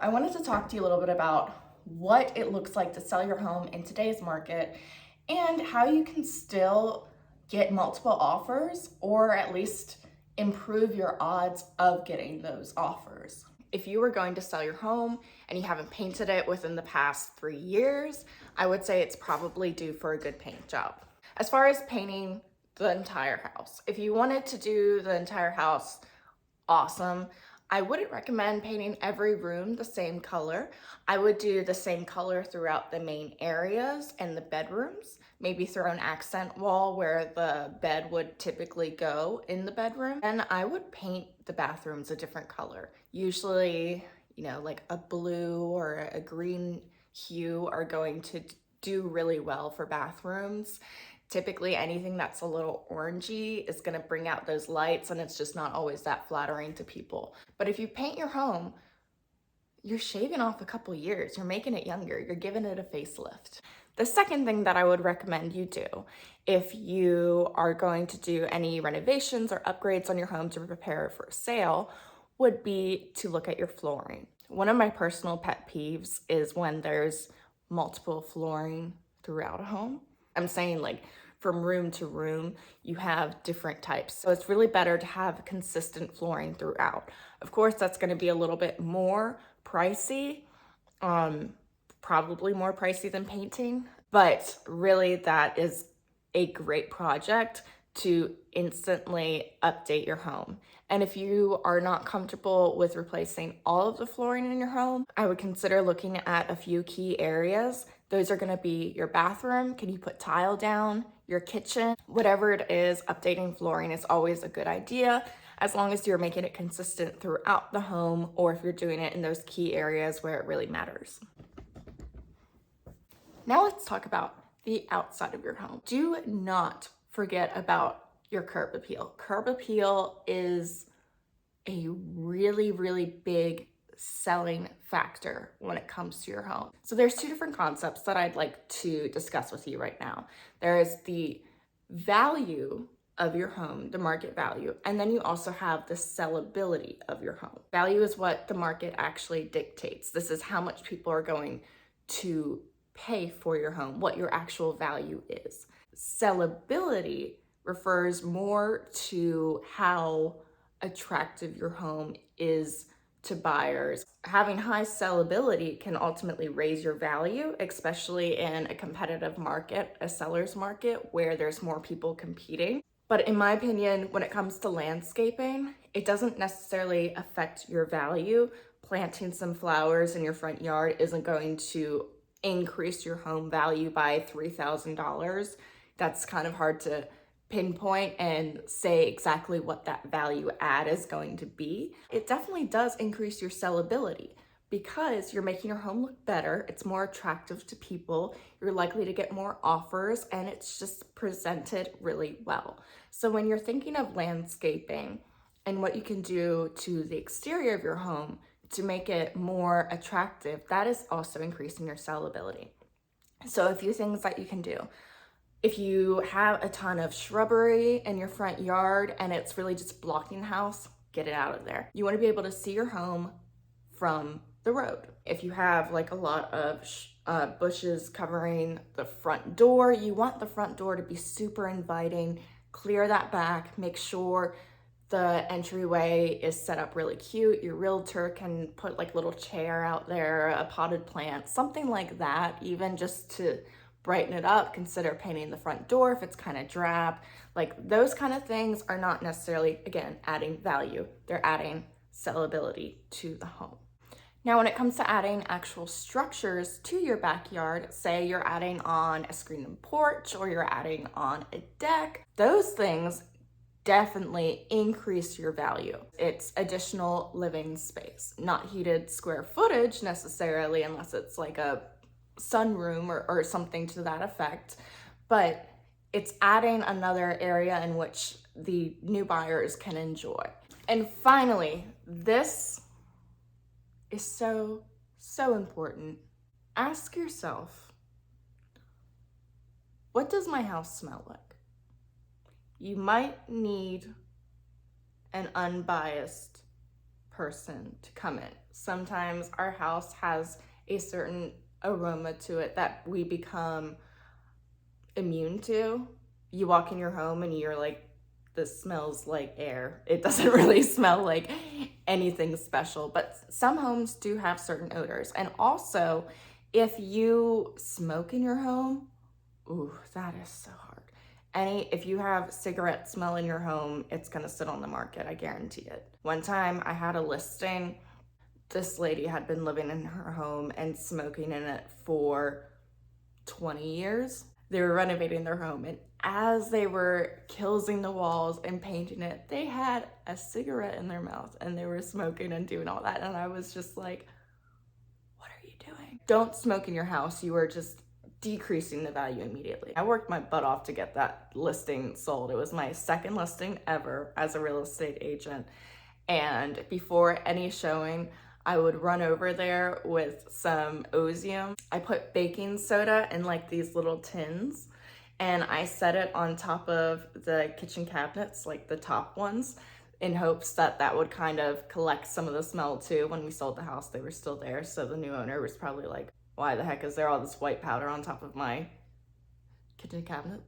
I wanted to talk to you a little bit about what it looks like to sell your home in today's market and how you can still get multiple offers or at least improve your odds of getting those offers. If you were going to sell your home and you haven't painted it within the past 3 years, I would say it's probably due for a good paint job. As far as painting the entire house, if you wanted to do the entire house, awesome. I wouldn't recommend painting every room the same color. I would do the same color throughout the main areas and the bedrooms. Maybe throw an accent wall where the bed would typically go in the bedroom. And I would paint the bathrooms a different color. Usually, like a blue or a green hue are going to do really well for bathrooms. Typically anything that's a little orangey is going to bring out those lights, and it's just not always that flattering to people. But if you paint your home, you're shaving off a couple years, you're making it younger, you're giving it a facelift. The second thing that I would recommend you do if you are going to do any renovations or upgrades on your home to prepare it for a sale would be to look at your flooring. One of my personal pet peeves is when there's multiple flooring throughout a home. I'm saying like from room to room, you have different types. So it's really better to have consistent flooring throughout. Of course, that's going to be a little bit more pricey, probably more pricey than painting, but really that is a great project to instantly update your home. And if you are not comfortable with replacing all of the flooring in your home, I would consider looking at a few key areas. Those are gonna be your bathroom, can you put tile down, your kitchen, whatever it is, updating flooring is always a good idea as long as you're making it consistent throughout the home, or if you're doing it in those key areas where it really matters. Now let's talk about the outside of your home. Do not forget about your curb appeal. Curb appeal is a really, really big selling factor when it comes to your home. So there's two different concepts that I'd like to discuss with you right now. There is the value of your home, the market value, and then you also have the sellability of your home. Value is what the market actually dictates. This is how much people are going to pay for your home, what your actual value is. Sellability refers more to how attractive your home is to buyers. Having high sellability can ultimately raise your value, especially in a competitive market, a seller's market, where there's more people competing. But in my opinion, when it comes to landscaping, it doesn't necessarily affect your value. Planting some flowers in your front yard isn't going to increase your home value by $3,000. That's kind of hard to pinpoint and say exactly what that value add is going to be. It definitely does increase your sellability because you're making your home look better. It's more attractive to people. You're likely to get more offers, and it's just presented really well. So when you're thinking of landscaping and what you can do to the exterior of your home to make it more attractive, that is also increasing your sellability. So a few things that you can do. If you have a ton of shrubbery in your front yard and it's really just blocking the house, get it out of there. You want to be able to see your home from the road. If you have like a lot of bushes covering the front door, you want the front door to be super inviting. Clear that back, make sure the entryway is set up really cute. Your realtor can put like a little chair out there, a potted plant, something like that, even just to brighten it up. Consider painting the front door if it's kind of drab. Like those kind of things are not necessarily, again, adding value. They're adding sellability to the home. Now, when it comes to adding actual structures to your backyard, say you're adding on a screened-in porch or you're adding on a deck, those things definitely increase your value. It's additional living space, not heated square footage necessarily, unless it's like a sunroom or something to that effect, but it's adding another area in which the new buyers can enjoy. And finally, this is so important. Ask yourself, what does my house smell like? You might need an unbiased person to come in. Sometimes our house has a certain aroma to it that we become immune to. You walk in your home and you're like, this smells like air. It doesn't really smell like anything special, but some homes do have certain odors. And also, if you smoke in your home, ooh, that is so hard. If you have cigarette smell in your home, it's gonna sit on the market, I guarantee it. One time I had a listing. This lady had been living in her home and smoking in it for 20 years. They were renovating their home, and as they were killing the walls and painting it, they had a cigarette in their mouth and they were smoking and doing all that. And I was just like, what are you doing? Don't smoke in your house. You are just decreasing the value immediately. I worked my butt off to get that listing sold. It was my second listing ever as a real estate agent. And before any showing, I would run over there with some Ozium. I put baking soda in like these little tins, and I set it on top of the kitchen cabinets, like the top ones, in hopes that that would kind of collect some of the smell too. When we sold the house, they were still there. So the new owner was probably like, why the heck is there all this white powder on top of my kitchen cabinet?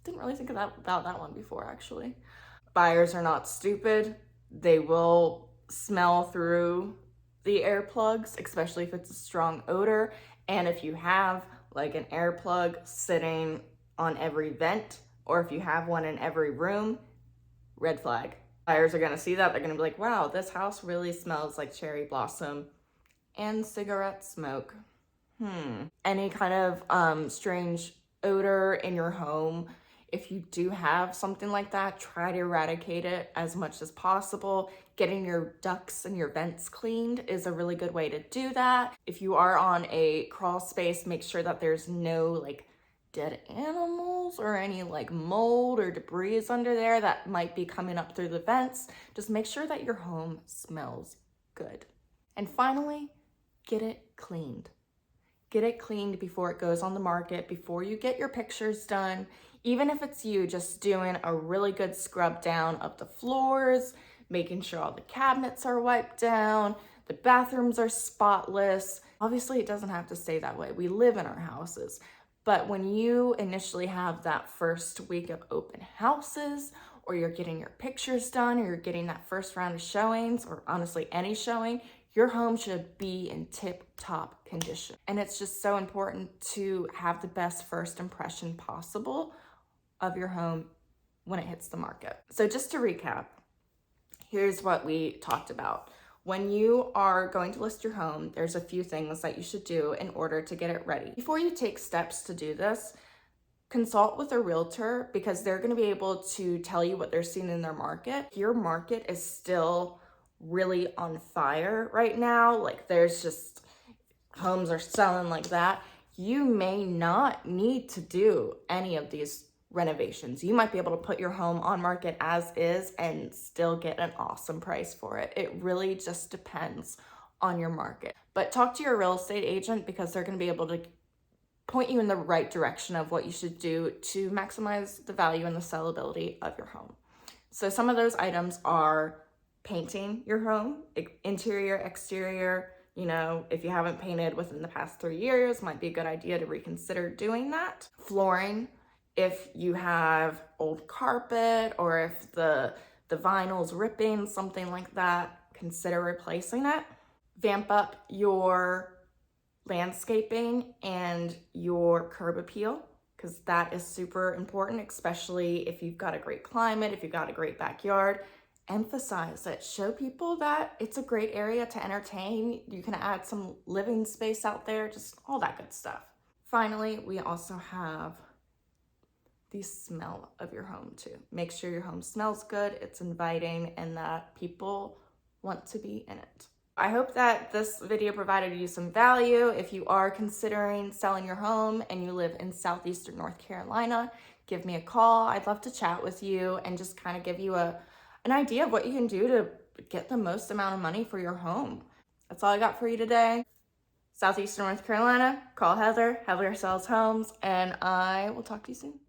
Didn't really think about that one before, actually. Buyers are not stupid. They will smell through the air plugs, especially if it's a strong odor. And if you have like an air plug sitting on every vent, or if you have one in every room, red flag. Buyers are gonna see that. They're gonna be like, wow, this house really smells like cherry blossom and cigarette smoke. Any kind of strange odor in your home, if you do have something like that, try to eradicate it as much as possible. Getting your ducts and your vents cleaned is a really good way to do that. If you are on a crawl space, make sure that there's no like dead animals or any like mold or debris under there that might be coming up through the vents. Just make sure that your home smells good. And finally, get it cleaned. Get it cleaned before it goes on the market, before you get your pictures done. Even if it's you just doing a really good scrub down of the floors, making sure all the cabinets are wiped down, the bathrooms are spotless. Obviously, it doesn't have to stay that way. We live in our houses. But when you initially have that first week of open houses, or you're getting your pictures done, or you're getting that first round of showings, or honestly any showing, your home should be in tip-top condition. And it's just so important to have the best first impression possible of your home when it hits the market. So just to recap, here's what we talked about. When you are going to list your home, there's a few things that you should do in order to get it ready. Before you take steps to do this, consult with a realtor, because they're going to be able to tell you what they're seeing in their market. Your market is still really on fire right now. Like there's just homes are selling like that. You may not need to do any of these renovations. You might be able to put your home on market as is and still get an awesome price for it. It really just depends on your market. But talk to your real estate agent, because they're going to be able to point you in the right direction of what you should do to maximize the value and the sellability of your home. So some of those items are painting your home, interior, exterior. You know, if you haven't painted within the past 3 years, might be a good idea to reconsider doing that. Flooring, if you have old carpet or if the vinyl's ripping, something like that, consider replacing it. Vamp up your landscaping and your curb appeal, because that is super important, especially if you've got a great climate, if you've got a great backyard. Emphasize it. Show people that it's a great area to entertain. You can add some living space out there, just all that good stuff. Finally, we also have the smell of your home too. Make sure your home smells good, it's inviting, and that people want to be in it. I hope that this video provided you some value. If you are considering selling your home and you live in southeastern North Carolina, give me a call. I'd love to chat with you and just kind of give you an idea of what you can do to get the most amount of money for your home. That's all I got for you today. Southeastern North Carolina, call Heather. Heather sells homes, and I will talk to you soon.